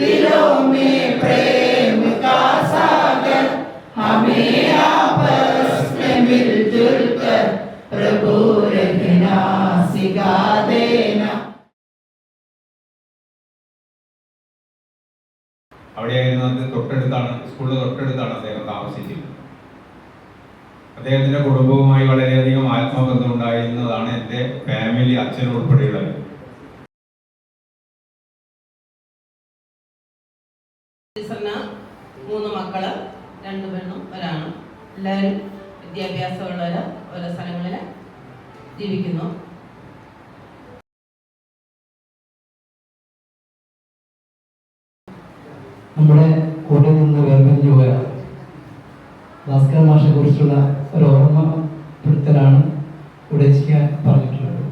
दिलों में प्रेम का सागर हमें आपस में मिलजुल कर प्रभु रहना सिखा देना. അവിടെയായിരുന്നു തൊട്ടടുത്താണ്, സ്കൂളിൽ തൊട്ടടുത്താണ് അദ്ദേഹം താമസിച്ചിരുന്നത്. അദ്ദേഹത്തിന്റെ കുടുംബവുമായി വളരെയധികം ആത്മബന്ധം ഉണ്ടായിരുന്നതാണ് എൻ്റെ ഫാമിലി, അച്ഛൻ ഉൾപ്പെടെയുള്ളത്. മൂന്ന് മക്കള്, 2 പെണ്ണും 1 ആണും. എല്ലാവരും വിദ്യാഭ്യാസമുള്ളവര് ഓരോ സ്ഥലങ്ങളിൽ ജീവിക്കുന്നു. നമ്മുടെ കൂടെ നിന്ന് വേർപിരിഞ്ഞു പോയ ഭാസ്കര മാഷെ കുറിച്ചുള്ള ഒരു ഓർമ്മപ്പെടുത്തലാണ് ഇവിടെ ചെയ്യാൻ പറഞ്ഞിട്ടുള്ളത്.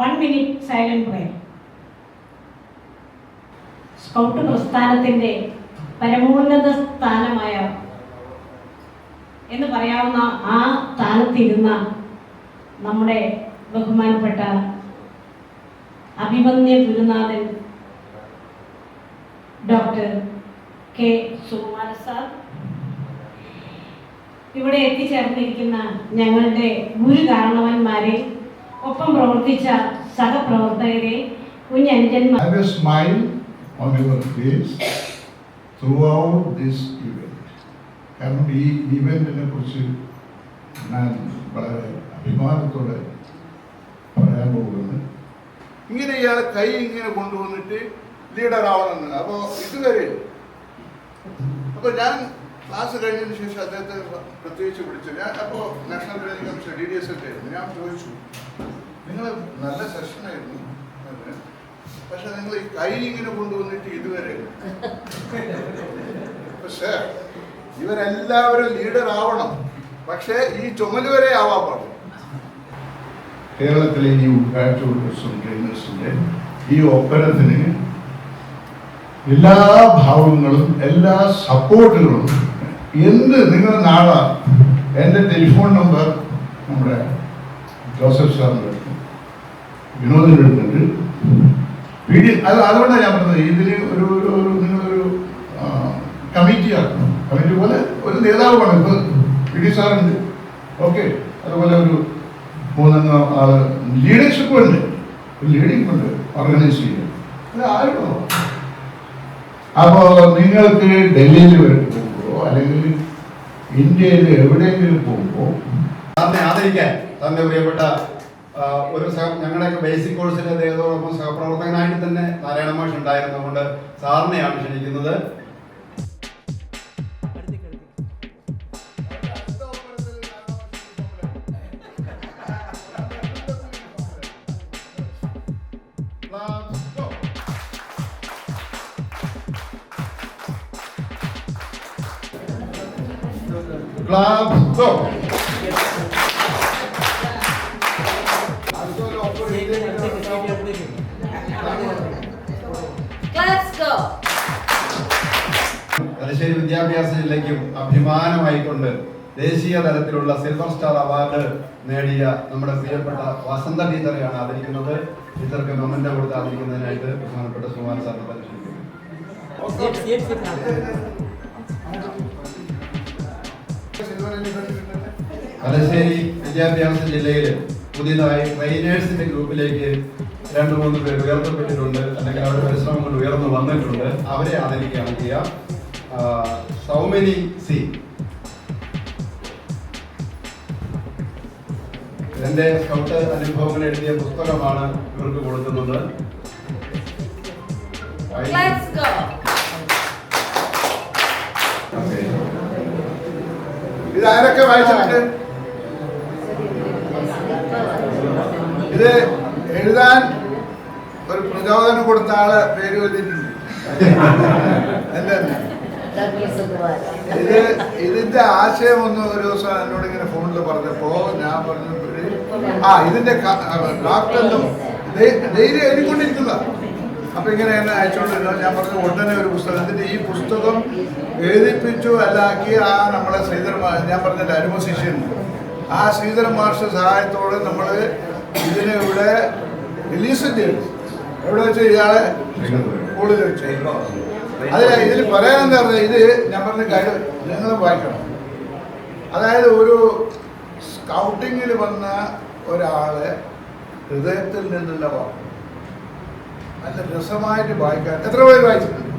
1 minute സൈലന്റ് പ്രയർ. സ്കൗട്ട് പ്രസ്ഥാനത്തിന്റെ പരമോന്നത സ്ഥാനമായ എന്ന് പറയാവുന്ന ആ സ്ഥാനത്തിരുന്ന നമ്മുടെ ബഹുമാനപ്പെട്ട അഭിമന്യ ഗുരുനാഥൻ ഡോക്ടർ കെ സുകുമാര സാർ, ഇവിടെ എത്തിച്ചേർന്നിരിക്കുന്ന ഞങ്ങളുടെ ഗുരുകാരണവന്മാരെ, ഒപ്പം പ്രവർത്തിച്ച സഹപ്രവർത്തകരെ, കുഞ്ഞനുജന്മാർ. Have a smile on your face throughout this event. കാരണം ഈ ഇവന്റിനെ കുറിച്ച് ഞാൻ വളരെ അഭിമാനത്തോടെ പറയാൻ പോകുന്നത്, ഇങ്ങനെ ഇയാൾ കൈ ഇങ്ങനെ കൊണ്ടുവന്നിട്ട് ലീഡർ ആവണമെന്ന്. അപ്പോൾ ഇതുവരെ ഞാൻ ക്ലാസ് കഴിഞ്ഞതിന് ശേഷം അദ്ദേഹത്തെ പ്രത്യേകിച്ച് വിളിച്ചു. ഞാൻ അപ്പോൾ നാഷണൽ ട്രെയിനിങ് കമ്മീഷൻ DDS ഒക്കെ ആയിരുന്നു. ഞാൻ ചോദിച്ചു, നിങ്ങൾ നല്ല സെഷനായിരുന്നു, പക്ഷെ നിങ്ങൾ ഈ കൈ ഇങ്ങനെ കൊണ്ടുവന്നിട്ട് ഇതുവരെ. പക്ഷേ ഇവരെല്ലാവരും ലീഡർ ആവണം, പക്ഷേ ഈ ചുമല് വരെ ആവാൻ പാടില്ല. കേരളത്തിലെ ഈ ട്രെയിനേഴ്സിന്റെ ഈ ഒപ്പരത്തിന് എല്ലാ ഭാവങ്ങളും എല്ലാ സപ്പോർട്ടുകളും എന്ത് നിങ്ങൾ നാളെ എൻ്റെ ടെലിഫോൺ നമ്പർ നമ്മുടെ ജോസഫ് സാറിൻ്റെ അടുത്ത്, വിനോദിൻ്റെ അടുത്തുണ്ട്. അതുകൊണ്ടാണ് ഞാൻ പറഞ്ഞത്, ഇതിന് നിങ്ങളൊരു കമ്മിറ്റി ആക്കണം. കമ്മിറ്റി പോലെ ഒരു നേതാവ് വേണം. ഇപ്പോൾ PD സാറുണ്ട്, ഓക്കെ, അതുപോലെ ഒരു 3 ആള് ലീഡർഷിപ്പ് ഉണ്ട്, ലീഡിങ് ഉണ്ട്, ഓർഗനൈസ് ചെയ്യുക. അത് ആരുണ്ടോ? അപ്പോൾ നിങ്ങൾക്ക് ഡൽഹിയിൽ പോകുമ്പോൾ അല്ലെങ്കിൽ ഇന്ത്യയിൽ എവിടെയെങ്കിലും പോകുമ്പോൾ സാറിനെ ആദരിക്കാൻ സാറിന്റെ പ്രിയപ്പെട്ട ഒരു ഞങ്ങളുടെയൊക്കെ ബേസിക് കോഴ്സിൽ അദ്ദേഹത്തോടൊപ്പം സഹപ്രവർത്തകനായിട്ട് തന്നെ നാരായണ മാഷ് ഉണ്ടായിരുന്നതുകൊണ്ട് സാറിനെയാണ് ക്ഷണിക്കുന്നത്. തലശ്ശേരി വിദ്യാഭ്യാസ ജില്ലയ്ക്കും അഭിമാനമായിക്കൊണ്ട് ദേശീയ തലത്തിലുള്ള സിൽവർ സ്റ്റാർ അവാർഡ് നേടിയ നമ്മുടെ പ്രിയപ്പെട്ട വസന്ത ടീച്ചറെയാണ് ആദരിക്കുന്നത്. ടീച്ചർക്ക് മൊമെന്റ് കൊടുത്ത് ആദരിക്കുന്നതിനായിട്ട് ബഹുമാനപ്പെട്ട സുകുമാര സാറിനെ പരിശീലിക്കുന്നു. തലശ്ശേരി വിദ്യാഭ്യാസ ജില്ലയിൽ പുതിയതായി ട്രെയിനേഴ്സിന്റെ ഗ്രൂപ്പിലേക്ക് 2-3 പേർ ഉയർത്തപ്പെട്ടിട്ടുണ്ട്, അല്ലെങ്കിൽ അവരുടെ പരിശ്രമം കൊണ്ട് ഉയർന്നു വന്നിട്ടുണ്ട്. അവരെ ആദരിക്കുകയാണ് ചെയ്യുക. സൗമിനി സി, എന്റെ സ്കൗട്ട് അനുഭവങ്ങൾ എഴുതിയ പുസ്തകമാണ് ഇവർക്ക് കൊടുക്കുന്നത്. ഇത് ആരൊക്കെ വായിച്ചിട്ടുണ്ട്? ഇത് എഴുതാൻ ഒരു പ്രചോദനം കൊടുത്ത ആള് പേര് എഴുതിയിട്ടുണ്ട്. ഇതിന്റെ ആശയം ഒന്ന് ഒരു ദിവസം എന്നോട് ഇങ്ങനെ ഫോണിൽ പറഞ്ഞപ്പോ ഞാൻ പറഞ്ഞു, ഇതിന്റെ ഡോക്ടറിലും ഡെയിലി എഴുതിക്കൊണ്ടിരിക്കുന്ന. അപ്പൊ ഇങ്ങനെ എന്നെ അയച്ചുകൊണ്ടിരുന്നു. ഞാൻ പറഞ്ഞു ഉടനെ ഒരു പുസ്തകത്തിന്റെ ഈ പുസ്തകം എഴുതിപ്പിച്ചു അല്ലാക്കി നമ്മളെ ശ്രീധരൻ, ഞാൻ പറഞ്ഞില്ല അരുമ ശിഷ്യൻ, ആ ശ്രീധരൻ മാസ്റ്റർ സഹായത്തോടെ നമ്മൾ ഇതിനെ ഇവിടെ റിലീസ് ചെയ്തു. എവിടെ വെച്ച് ഇയാളെ സ്കൂളിൽ വെച്ച്. ഇതിൽ പറയാനെന്താ പറഞ്ഞാൽ, ഇത് ഞാൻ പറഞ്ഞ കാര്യം നിങ്ങൾ വായിക്കണം. അതായത് ഒരു സ്കൗട്ടിങ്ങിൽ വന്ന ഒരാളെ ഹൃദയത്തിൽ നിന്നുള്ള വാക്ക് നല്ല രസമായിട്ട് വായിക്കാൻ എത്ര പേര് വായിച്ചിട്ടുണ്ട്?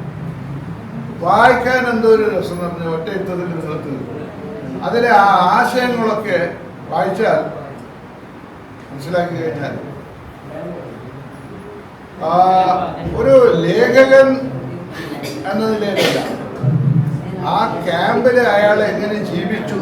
വായിക്കാൻ എന്തോ ഒരു രസം എന്ന് പറഞ്ഞാൽ ഒറ്റ യുദ്ധത്തിൽ നിങ്ങൾക്ക് അതിലെ ആ ആശയങ്ങളൊക്കെ വായിച്ചാൽ മനസ്സിലാക്കി കഴിഞ്ഞാൽ ഒരു ലേഖകൻ എന്ന നിലയിലല്ല, ആ ക്യാമ്പിൽ അയാൾ എങ്ങനെ ജീവിച്ചു.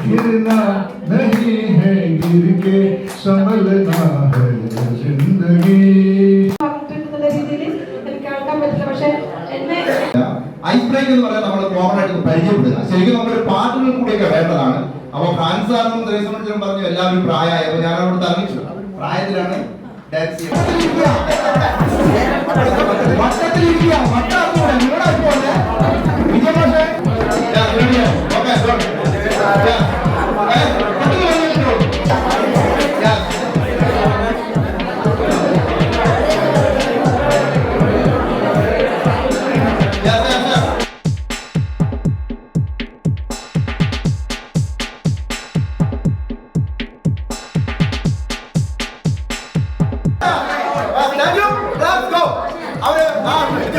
गिरना नहीं है, गिर के संभलना है जिंदगी. ഐസ് ബ്രേക്ക് എന്ന് പറയാൻ നമ്മൾ കോമൺ ആയിട്ട് പരിചയപ്പെടുക. ശരിക്കും നമ്മളൊരു പാട്ടുകൾ കൂടിയൊക്കെ വേണ്ടതാണ്. അപ്പൊ ഫ്രാൻസ് സാറിനും ത്രേസമണിച്ചനും പറഞ്ഞു എല്ലാവരും പ്രായമായപ്പോ ഞാൻ അവിടെ തർക്കിച്ചു. പ്രായത്തിലാണ് ഡാൻസ്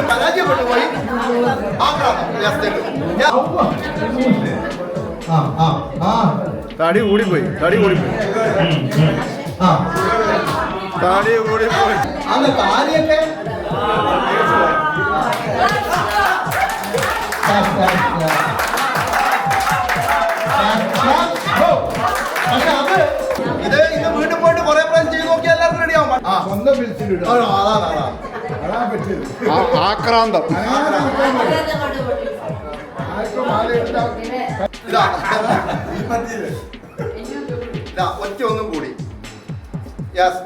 പരാജയപ്പെട്ടു പോയി. തടി കൂടിപ്പോയി, തടി കൂടിപ്പോയി, തടി കൂടിപ്പോയി. അന്ന് താടിയൊക്കെ പക്ഷെ അത് ഇത് വീട്ടിൽ പോയിട്ട് കുറെ പ്രാവശ്യം ചെയ്ത് നോക്കിയാൽ എല്ലാവർക്കും റെഡിയാവും. സ്വന്തം വിളിച്ചിട്ട് അതാ പറ്റിയത്. ആക്രാന്തം. ഒറ്റ ഒന്നും കൂടി. Yes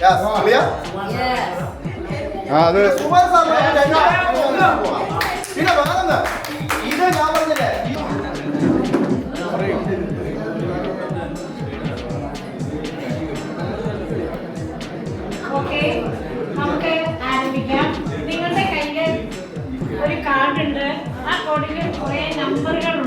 yes clear. അത് പിന്നെ വേറെന്താ ഇത് ഞാൻ പറഞ്ഞില്ലേ, ഓക്കെ, നമുക്ക് ആരംഭിക്കാം. നിങ്ങളുടെ കയ്യിൽ ഒരു കാർഡ് ഉണ്ട്. ആ കാർഡിൽ കുറെ നമ്പറുകൾ